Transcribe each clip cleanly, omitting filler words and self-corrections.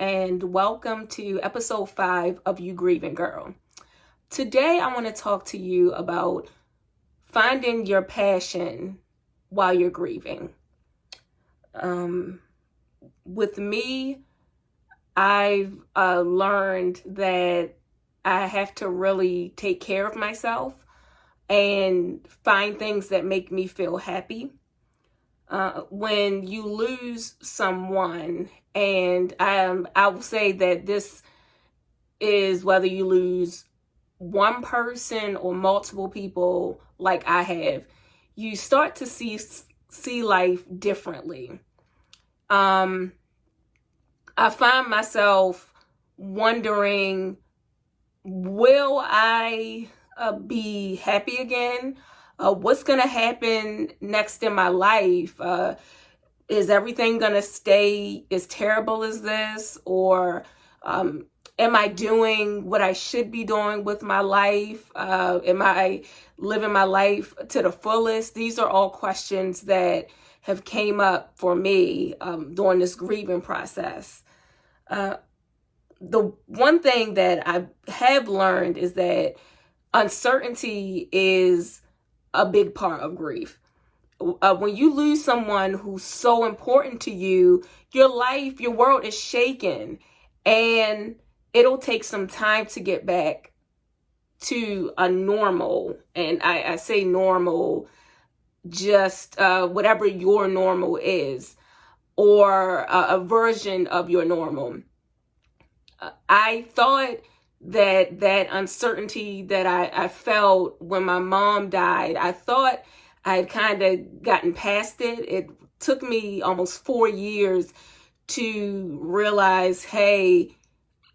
and welcome to episode 5 of You Grieving Girl. Today, I want to talk to you about finding your passion while you're grieving. With me, I've learned that I have to really take care of myself and find things that make me feel happy. When you lose someone, and I will say that this is whether you lose one person or multiple people like I have, you start to see life differently. I find myself wondering, will I be happy again? What's going to happen next in my life? Is everything going to stay as terrible as this? Or am I doing what I should be doing with my life? Am I living my life to the fullest? These are all questions that have came up for me during this grieving process. The one thing that I have learned is that uncertainty is a big part of grief. When you lose someone who's so important to you, your life, your world is shaken, and it'll take some time to get back to a normal. And I say normal, just whatever your normal is, or a version of your normal. I thought that uncertainty that I felt when my mom died, I thought I had kind of gotten past it. It took me almost 4 years to realize, hey,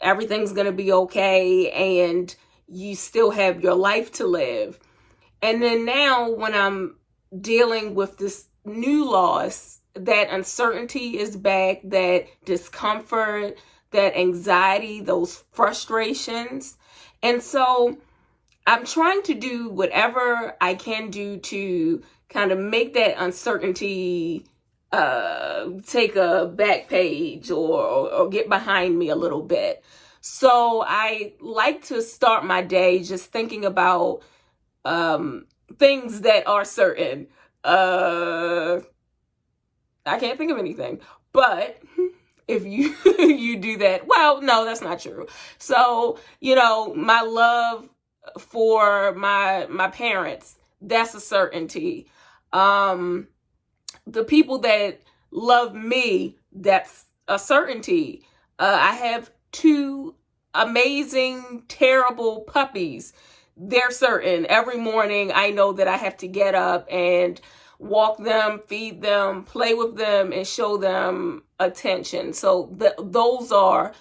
everything's going to be okay and you still have your life to live. And then now when I'm dealing with this new loss, that uncertainty is back, that discomfort, that anxiety, those frustrations. And so I'm trying to do whatever I can do to kind of make that uncertainty take a back page or get behind me a little bit. So I like to start my day just thinking about things that are certain. I can't think of anything, but if you you do that, well, no, that's not true. So, my love for my parents, that's a certainty. The people that love me, that's a certainty. I have 2 amazing, terrible puppies. They're certain. Every morning I know that I have to get up and walk them, feed them, play with them, and show them attention. So those are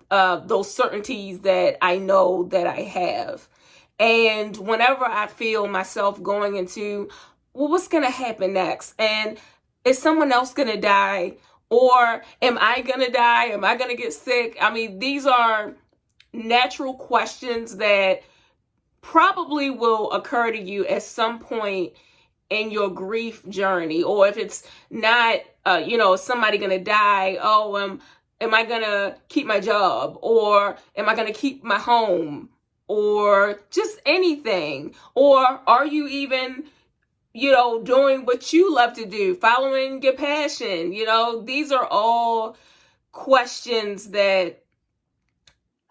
those certainties that I know that I have. And whenever I feel myself going into, well, what's going to happen next? And is someone else going to die? Or am I going to die? Am I going to get sick? I mean, these are natural questions that probably will occur to you at some point in your grief journey. Or if it's not, is somebody going to die? Oh, am I going to keep my job? Or am I going to keep my home? Or just anything? Or are you even, doing what you love to do, following your passion? These are all questions that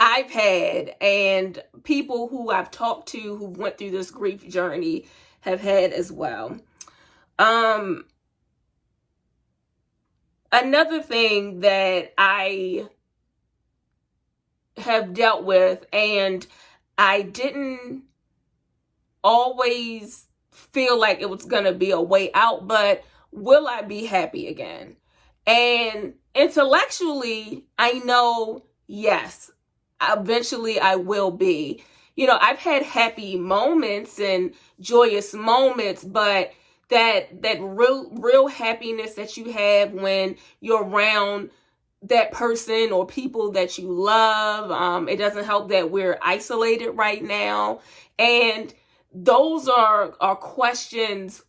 I've had, and people who I've talked to who went through this grief journey have had as well. Another thing that I have dealt with, and I didn't always feel like it was going to be a way out, but will I be happy again? And intellectually, I know, yes, eventually I will be. I've had happy moments and joyous moments, but that real happiness that you have when you're around that person or people that you love. It doesn't help that we're isolated right now. And those are questions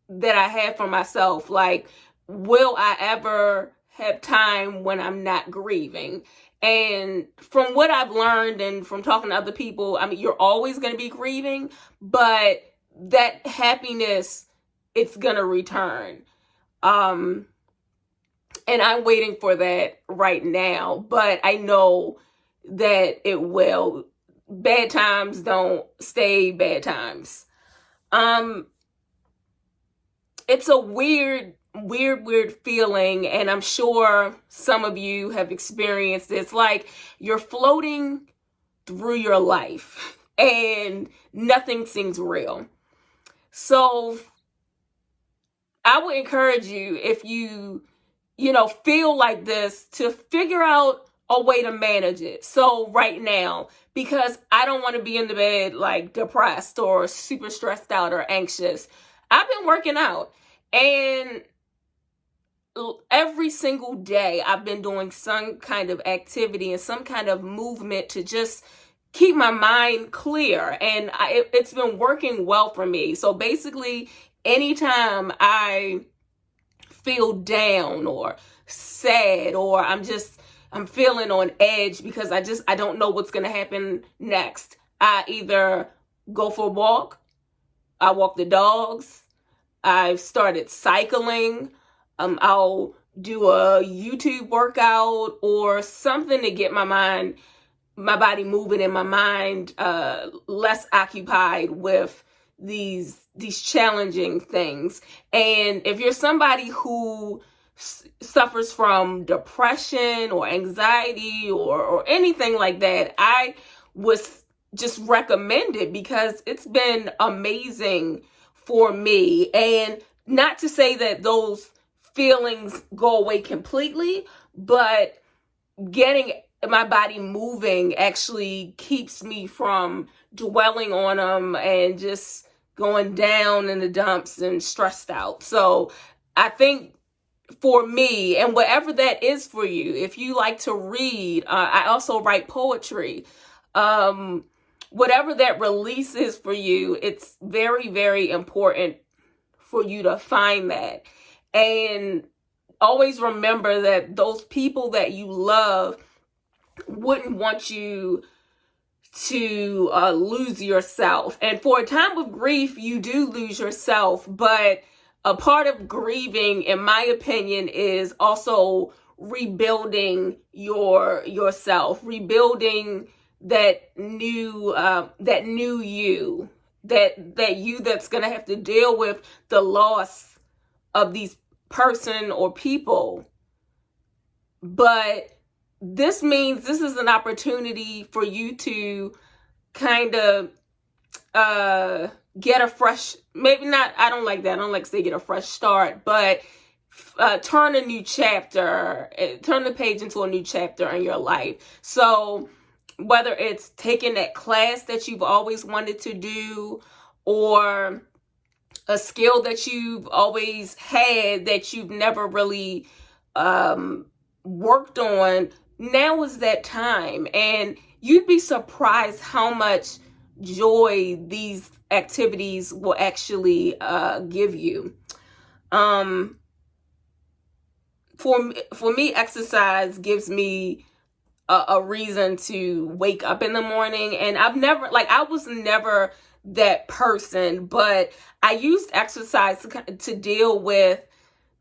that I have for myself. Like, will I ever have time when I'm not grieving. And from what I've learned and from talking to other people, I mean, you're always going to be grieving, but that happiness, it's going to return. And I'm waiting for that right now, but I know that it will. Bad times don't stay bad times. It's a weird feeling, and I'm sure some of you have experienced it. It's like you're floating through your life and nothing seems real. So I would encourage you, if you feel like this, to figure out a way to manage it. So right now, because I don't want to be in the bed like depressed or super stressed out or anxious, I've been working out, and every single day I've been doing some kind of activity and some kind of movement to just keep my mind clear. And it's been working well for me. So basically, anytime I feel down or sad, or I'm feeling on edge because I don't know what's going to happen next, I either go for a walk, I walk the dogs, I've started cycling, I'll do a YouTube workout or something to get my body moving and my mind less occupied with these challenging things. And if you're somebody who suffers from depression or anxiety or anything like that, I would just recommend it, because it's been amazing for me. And not to say that those feelings go away completely, but getting my body moving actually keeps me from dwelling on them and just going down in the dumps and stressed out. So I think for me, and whatever that is for you, if you like to read, I also write poetry. Whatever that release is for you, it's very, very important for you to find that. And always remember that those people that you love wouldn't want you to lose yourself. And for a time of grief, you do lose yourself, but a part of grieving, in my opinion, is also rebuilding yourself, rebuilding that new you, that you that's gonna have to deal with the loss of these person or people. But this means this is an opportunity for you to kind of get a fresh, maybe not, I don't like that, I don't like to say get a fresh start, but turn a new chapter, turn the page into a new chapter in your life. So whether it's taking that class that you've always wanted to do, or a skill that you've always had that you've never really worked on, now is that time. And you'd be surprised how much joy these activities will actually give you. For me, exercise gives me a reason to wake up in the morning. And I was never that person, but I used exercise to deal with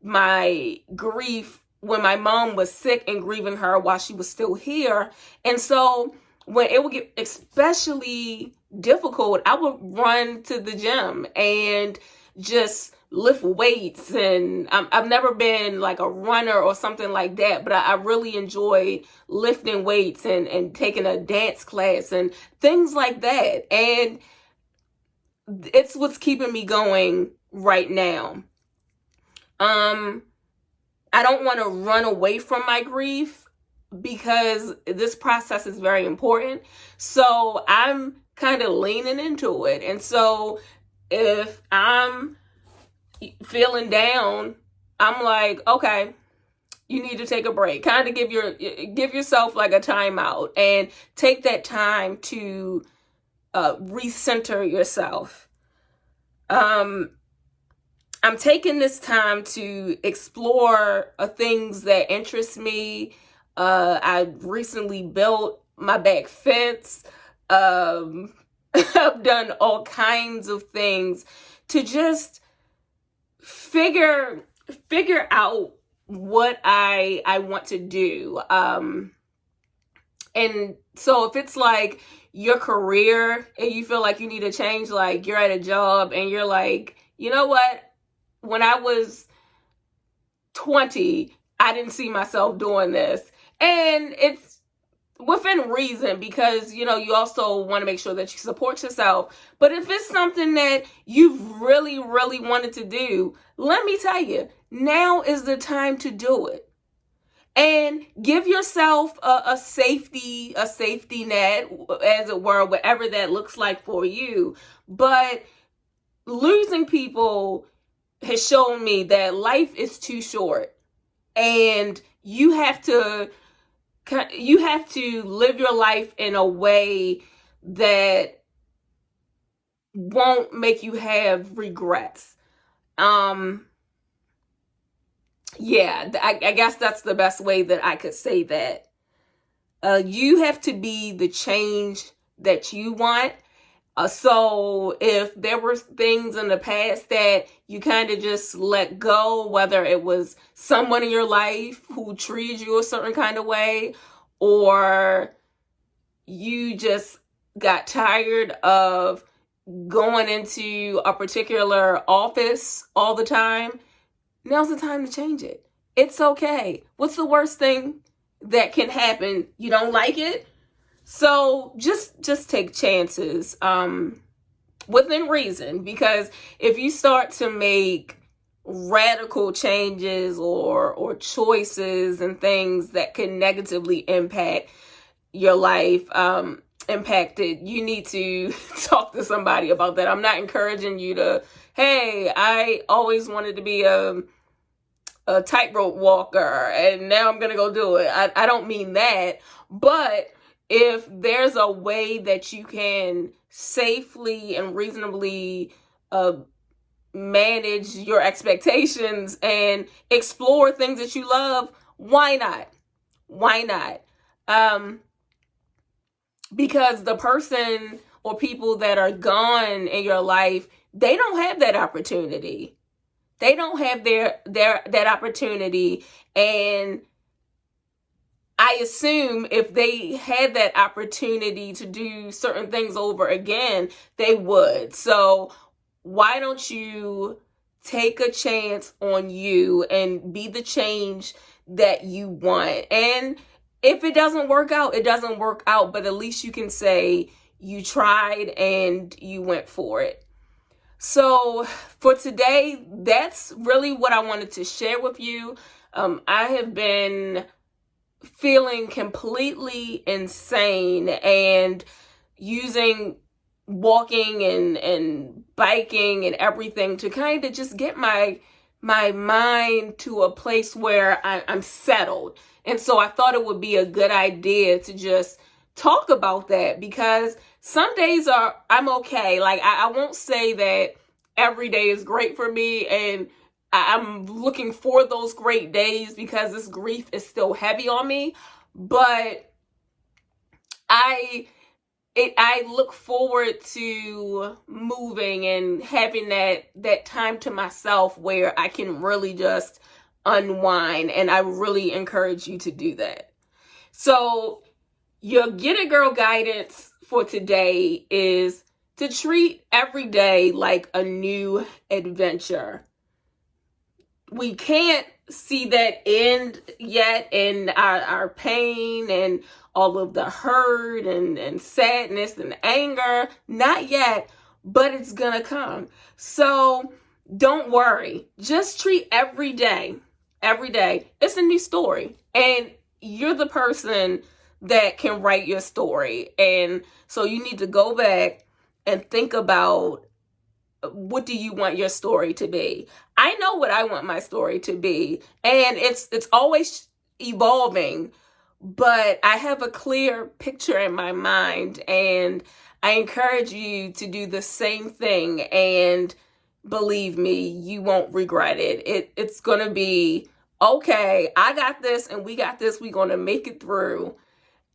my grief when my mom was sick and grieving her while she was still here. And so when it would get especially difficult, I would run to the gym and just lift weights. And I've never been like a runner or something like that, but I really enjoy lifting weights and taking a dance class and things like that. And it's what's keeping me going right now. I don't want to run away from my grief, because this process is very important. So I'm kind of leaning into it. And so if I'm feeling down, I'm like, okay, you need to take a break. Kind of give yourself like a timeout and take that time to recenter yourself. I'm taking this time to explore things that interest me. I recently built my back fence. I've done all kinds of things to just figure out what I want to do. And so if it's like your career and you feel like you need to change, like you're at a job and you're like, you know what? When I was 20, I didn't see myself doing this. And it's within reason, because, you know, you also want to make sure that you support yourself. But if it's something that you've really, really wanted to do, let me tell you, now is the time to do it. And give yourself a safety net, as it were, whatever that looks like for you. But losing people has shown me that life is too short, and you have to live your life in a way that won't make you have regrets. Yeah, I guess that's the best way that I could say that. You have to be the change that you want. So if there were things in the past that you kind of just let go, whether it was someone in your life who treated you a certain kind of way, or you just got tired of going into a particular office all the time, now's the time to change it. It's okay. What's the worst thing that can happen? You don't like it? So just take chances within reason, because if you start to make radical changes or choices and things that can negatively impact your life, you need to talk to somebody about that. I'm not encouraging you to, hey, I always wanted to be a tightrope walker and now I'm gonna go do it. I don't mean that, but if there's a way that you can safely and reasonably manage your expectations and explore things that you love, why not? Why not? Because the person or people that are gone in your life, they don't have that opportunity. They don't have that opportunity. And I assume if they had that opportunity to do certain things over again, they would. So why don't you take a chance on you and be the change that you want? And if it doesn't work out, it doesn't work out, but at least you can say you tried and you went for it. So for today, that's really what I wanted to share with you. I have been feeling completely insane and using walking and biking and everything to kind of just get my mind to a place where I'm settled. And so I thought it would be a good idea to just talk about that, because some days I'm okay. Like I won't say that every day is great for me, and I'm looking for those great days because this grief is still heavy on me. But I look forward to moving and having that time to myself where I can really just unwind, and I really encourage you to do that. So your Get It Girl guidance for today is to treat every day like a new adventure. We can't see that end yet in our pain and all of the hurt and sadness and anger. Not yet, but it's gonna come. So don't worry. Just treat every day. Every day. It's a new story. And you're the person that can write your story. And so you need to go back and think about, what do you want your story to be? I know what I want my story to be, and it's always evolving, but I have a clear picture in my mind, and I encourage you to do the same thing and believe me, you won't regret it. It's going to be, okay, I got this and we got this. We're going to make it through.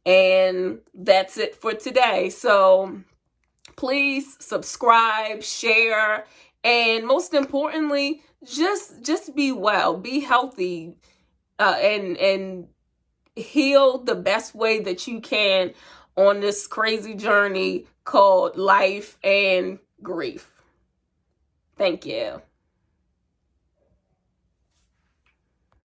And that's it for today. So please subscribe, share, and most importantly, just be well, be healthy, and heal the best way that you can on this crazy journey called life and grief. Thank you.